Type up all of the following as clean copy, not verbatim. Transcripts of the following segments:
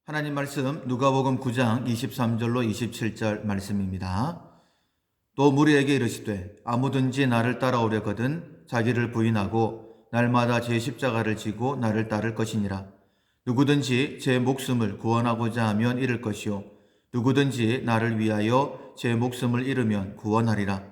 하나님 말씀 누가복음 9장 23절로 27절 말씀입니다. 또 무리에게 이르시되 아무든지 나를 따라오려거든 자기를 부인하고 날마다 제 십자가를 지고 나를 따를 것이니라. 누구든지 제 목숨을 구원하고자 하면 잃을 것이요 누구든지 나를 위하여 제 목숨을 잃으면 구원하리라.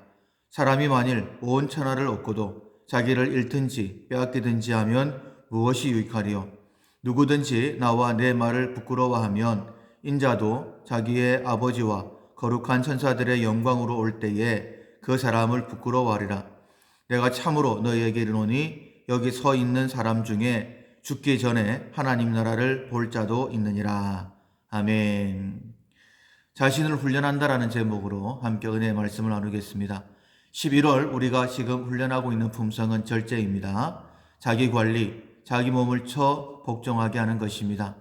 사람이 만일 온 천하를 얻고도 자기를 잃든지 빼앗기든지 하면 무엇이 유익하리요? 누구든지 나와 내 말을 부끄러워하면 인자도 자기의 아버지와 거룩한 천사들의 영광으로 올 때에 그 사람을 부끄러워하리라. 내가 참으로 너희에게 이르노니 여기 서 있는 사람 중에 죽기 전에 하나님 나라를 볼 자도 있느니라. 아멘. 자신을 훈련한다라는 제목으로 함께 은혜의 말씀을 나누겠습니다. 11월 우리가 지금 훈련하고 있는 품성은 절제입니다. 자기 관리, 자기 몸을 복종하게 하는 것입니다.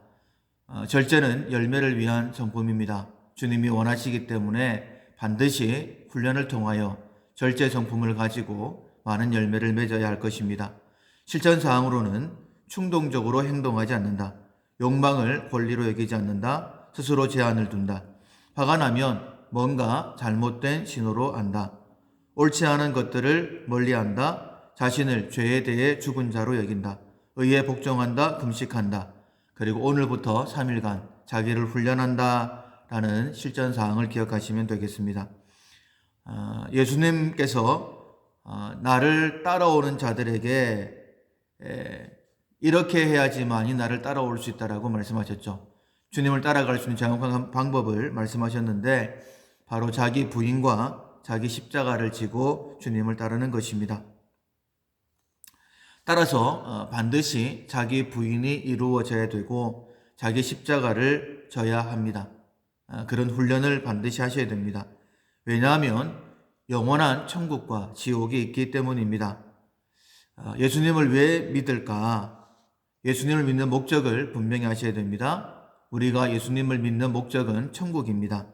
절제는 열매를 위한 성품입니다. 주님이 원하시기 때문에 반드시 훈련을 통하여 절제 성품을 가지고 많은 열매를 맺어야 할 것입니다. 실천사항으로는 충동적으로 행동하지 않는다. 욕망을 권리로 여기지 않는다. 스스로 제한을 둔다. 화가 나면 뭔가 잘못된 신호로 안다. 옳지 않은 것들을 멀리한다. 자신을 죄에 대해 죽은 자로 여긴다. 의에 복종한다. 금식한다. 그리고 오늘부터 3일간 자기를 훈련한다 라는 실전사항을 기억하시면 되겠습니다. 예수님께서 나를 따라오는 자들에게 이렇게 해야지만이 나를 따라올 수 있다라고 말씀하셨죠. 주님을 따라갈 수 있는 정확한 방법을 말씀하셨는데 바로 자기 부인과 자기 십자가를 지고 주님을 따르는 것입니다. 따라서 반드시 자기 부인이 이루어져야 되고 자기 십자가를 져야 합니다. 그런 훈련을 반드시 하셔야 됩니다. 왜냐하면 영원한 천국과 지옥이 있기 때문입니다. 예수님을 왜 믿을까? 예수님을 믿는 목적을 분명히 하셔야 됩니다. 우리가 예수님을 믿는 목적은 천국입니다.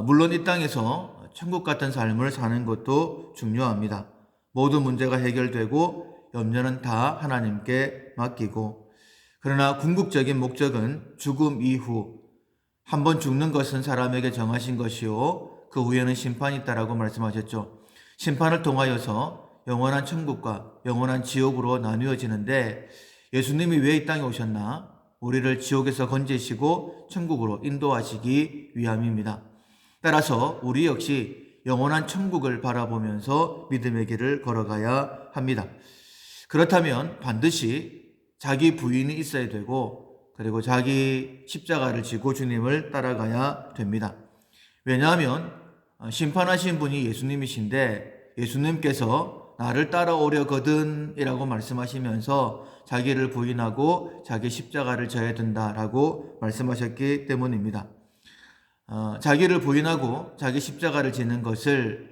물론 이 땅에서 천국 같은 삶을 사는 것도 중요합니다. 모든 문제가 해결되고 염려는 다 하나님께 맡기고, 그러나 궁극적인 목적은 죽음 이후 한번 죽는 것은 사람에게 정하신 것이요 그 후에는 심판이 있다라고 말씀하셨죠. 심판을 통하여서 영원한 천국과 영원한 지옥으로 나누어지는데 예수님이 왜 이 땅에 오셨나? 우리를 지옥에서 건지시고 천국으로 인도하시기 위함입니다. 따라서 우리 역시 영원한 천국을 바라보면서 믿음의 길을 걸어가야 합니다. 그렇다면 반드시 자기 부인이 있어야 되고 그리고 자기 십자가를 지고 주님을 따라가야 됩니다. 왜냐하면 심판하신 분이 예수님이신데 예수님께서 나를 따라오려거든 이라고 말씀하시면서 자기를 부인하고 자기 십자가를 져야 된다라고 말씀하셨기 때문입니다. 자기를 부인하고 자기 십자가를 지는 것을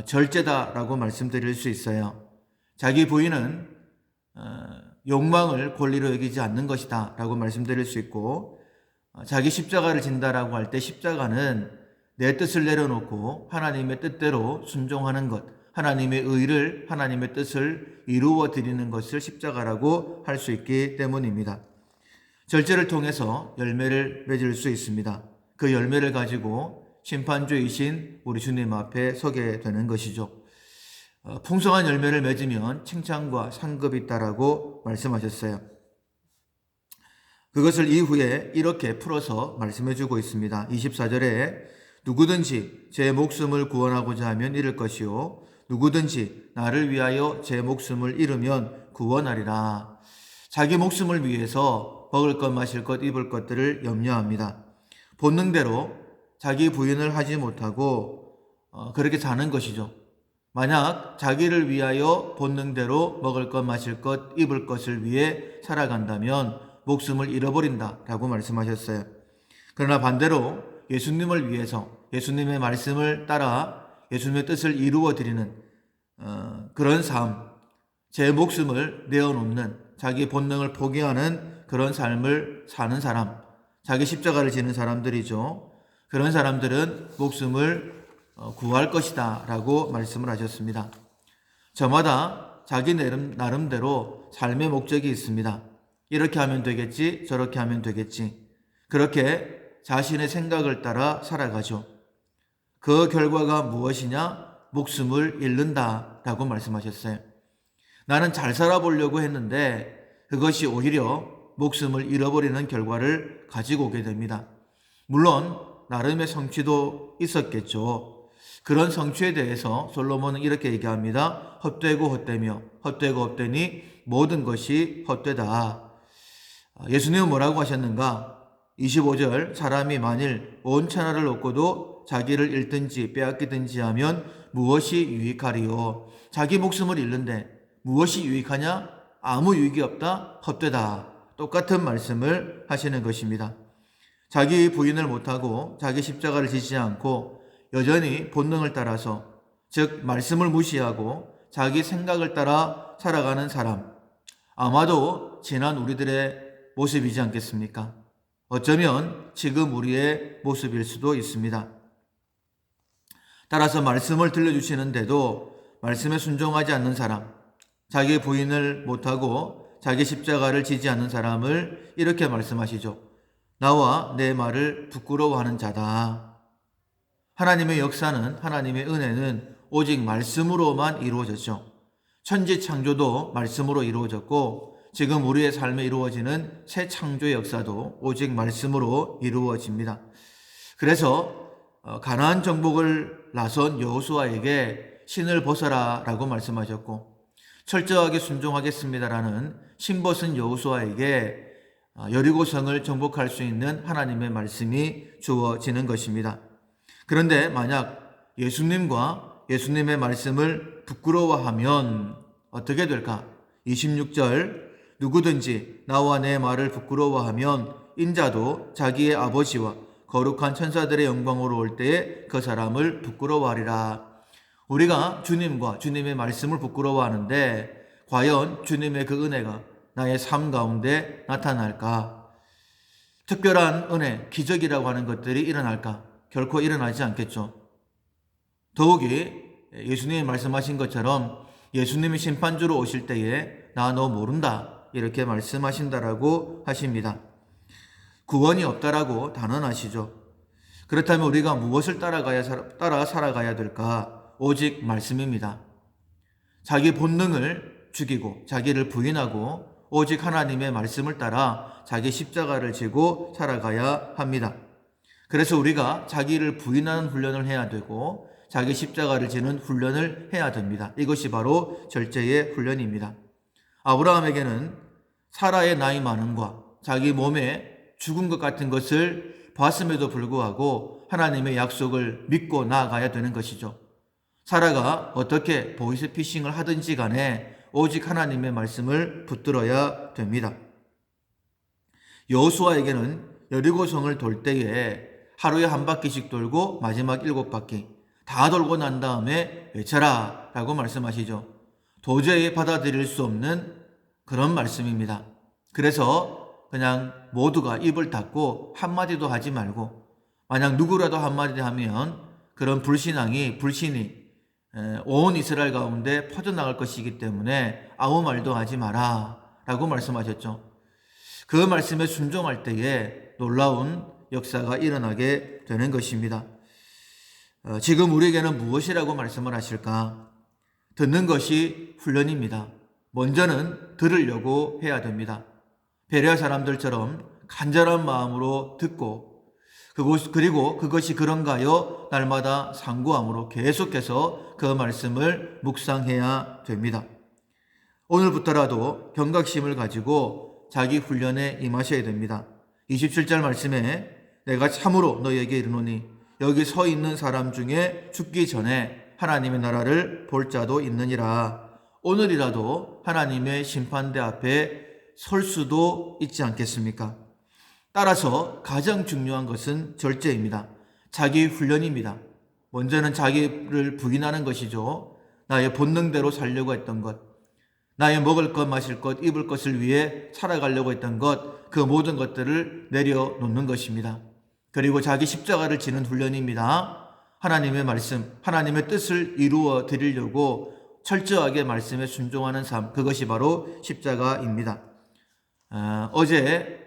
절제다라고 말씀드릴 수 있어요. 자기 부인은 욕망을 권리로 여기지 않는 것이다 라고 말씀드릴 수 있고, 자기 십자가를 진다라고 할 때 십자가는 내 뜻을 내려놓고 하나님의 뜻대로 순종하는 것, 하나님의 의를, 하나님의 뜻을 이루어 드리는 것을 십자가라고 할 수 있기 때문입니다. 절제를 통해서 열매를 맺을 수 있습니다. 그 열매를 가지고 심판주이신 우리 주님 앞에 서게 되는 것이죠. 풍성한 열매를 맺으면 칭찬과 상급이 있다라고 말씀하셨어요. 그것을 이후에 이렇게 풀어서 말씀해 주고 있습니다. 24절에 누구든지 제 목숨을 구원하고자 하면 잃을 것이요 누구든지 나를 위하여 제 목숨을 잃으면 구원하리라. 자기 목숨을 위해서 먹을 것, 마실 것, 입을 것들을 염려합니다. 본능대로 자기 부인을 하지 못하고 그렇게 사는 것이죠. 만약 자기를 위하여 본능대로 먹을 것, 마실 것, 입을 것을 위해 살아간다면 목숨을 잃어버린다라고 말씀하셨어요. 그러나 반대로 예수님을 위해서 예수님의 말씀을 따라 예수님의 뜻을 이루어 드리는 그런 삶, 제 목숨을 내어놓는 자기 본능을 포기하는 그런 삶을 사는 사람, 자기 십자가를 지는 사람들이죠. 그런 사람들은 목숨을 구할 것이다 라고 말씀을 하셨습니다. 저마다 자기 나름대로 삶의 목적이 있습니다. 이렇게 하면 되겠지, 저렇게 하면 되겠지. 그렇게 자신의 생각을 따라 살아가죠. 그 결과가 무엇이냐? 목숨을 잃는다 라고 말씀하셨어요. 나는 잘 살아보려고 했는데 그것이 오히려 목숨을 잃어버리는 결과를 가지고 오게 됩니다. 물론 나름의 성취도 있었겠죠. 그런 성취에 대해서 솔로몬은 이렇게 얘기합니다. 헛되고 헛되며 헛되고 헛되니 모든 것이 헛되다. 예수님은 뭐라고 하셨는가? 25절, 사람이 만일 온 천하를 얻고도 자기를 잃든지 빼앗기든지 하면 무엇이 유익하리요? 자기 목숨을 잃는데 무엇이 유익하냐? 아무 유익이 없다. 헛되다. 똑같은 말씀을 하시는 것입니다. 자기 부인을 못하고 자기 십자가를 지지 않고 여전히 본능을 따라서, 즉 말씀을 무시하고 자기 생각을 따라 살아가는 사람, 아마도 지난 우리들의 모습이지 않겠습니까? 어쩌면 지금 우리의 모습일 수도 있습니다. 따라서 말씀을 들려주시는데도 말씀에 순종하지 않는 사람, 자기 부인을 못하고 자기 십자가를 지지 않는 사람을 이렇게 말씀하시죠. 나와 내 말을 부끄러워하는 자다. 하나님의 역사는, 하나님의 은혜는 오직 말씀으로만 이루어졌죠. 천지 창조도 말씀으로 이루어졌고 지금 우리의 삶에 이루어지는 새 창조의 역사도 오직 말씀으로 이루어집니다. 그래서 가나안 정복을 나선 여호수아에게 신을 벗어라 라고 말씀하셨고, 철저하게 순종하겠습니다라는 신벗은 여호수아에게 여리고성을 정복할 수 있는 하나님의 말씀이 주어지는 것입니다. 그런데 만약 예수님과 예수님의 말씀을 부끄러워하면 어떻게 될까? 26절, 누구든지 나와 내 말을 부끄러워하면 인자도 자기의 아버지와 거룩한 천사들의 영광으로 올 때에 그 사람을 부끄러워하리라. 우리가 주님과 주님의 말씀을 부끄러워하는데 과연 주님의 그 은혜가 나의 삶 가운데 나타날까? 특별한 은혜, 기적이라고 하는 것들이 일어날까? 결코 일어나지 않겠죠. 더욱이 예수님이 말씀하신 것처럼 예수님이 심판주로 오실 때에 나 너 모른다 이렇게 말씀하신다라고 하십니다. 구원이 없다라고 단언하시죠. 그렇다면 우리가 무엇을 따라 살아가야 될까? 오직 말씀입니다. 자기 본능을 죽이고 자기를 부인하고 오직 하나님의 말씀을 따라 자기 십자가를 지고 살아가야 합니다. 그래서 우리가 자기를 부인하는 훈련을 해야 되고 자기 십자가를 지는 훈련을 해야 됩니다. 이것이 바로 절제의 훈련입니다. 아브라함에게는 사라의 나이 많음과 자기 몸에 죽은 것 같은 것을 봤음에도 불구하고 하나님의 약속을 믿고 나아가야 되는 것이죠. 사라가 어떻게 보이스피싱을 하든지 간에 오직 하나님의 말씀을 붙들어야 됩니다. 여호수아에게는 여리고성을 돌 때에 하루에 한 바퀴씩 돌고 마지막 7바퀴 다 돌고 난 다음에 외쳐라 라고 말씀하시죠. 도저히 받아들일 수 없는 그런 말씀입니다. 그래서 그냥 모두가 입을 닫고 한마디도 하지 말고, 만약 누구라도 한마디 하면 그런 불신이 온 이스라엘 가운데 퍼져나갈 것이기 때문에 아무 말도 하지 마라 라고 말씀하셨죠. 그 말씀에 순종할 때에 놀라운 역사가 일어나게 되는 것입니다. 지금 우리에게는 무엇이라고 말씀을 하실까? 듣는 것이 훈련입니다. 먼저는 들으려고 해야 됩니다. 베레아 사람들처럼 간절한 마음으로 듣고 그리고 그것이 그런가요? 날마다 상고함으로 계속해서 그 말씀을 묵상해야 됩니다. 오늘부터라도 경각심을 가지고 자기 훈련에 임하셔야 됩니다. 27절 말씀에 내가 참으로 너희에게 이르노니 여기 서 있는 사람 중에 죽기 전에 하나님의 나라를 볼 자도 있느니라. 오늘이라도 하나님의 심판대 앞에 설 수도 있지 않겠습니까? 따라서 가장 중요한 것은 절제입니다. 자기 훈련입니다. 먼저는 자기를 부인하는 것이죠. 나의 본능대로 살려고 했던 것, 나의 먹을 것, 마실 것, 입을 것을 위해 살아가려고 했던 것, 그 모든 것들을 내려놓는 것입니다. 그리고 자기 십자가를 지는 훈련입니다. 하나님의 말씀, 하나님의 뜻을 이루어 드리려고 철저하게 말씀에 순종하는 삶, 그것이 바로 십자가입니다. 어제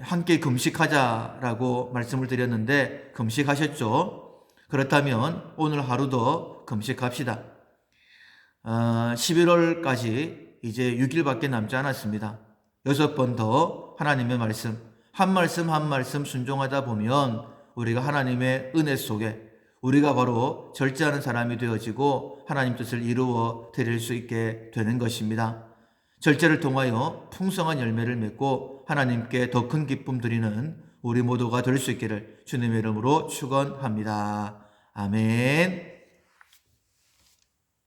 함께 금식하자라고 말씀을 드렸는데 금식하셨죠? 그렇다면 오늘 하루도 금식합시다. 11월까지 이제 6일밖에 남지 않았습니다. 6번 더 하나님의 말씀, 한 말씀 한 말씀 순종하다 보면 우리가 하나님의 은혜 속에 우리가 바로 절제하는 사람이 되어지고 하나님 뜻을 이루어 드릴 수 있게 되는 것입니다. 절제를 통하여 풍성한 열매를 맺고 하나님께 더 큰 기쁨 드리는 우리 모두가 될 수 있기를 주님의 이름으로 축원합니다. 아멘.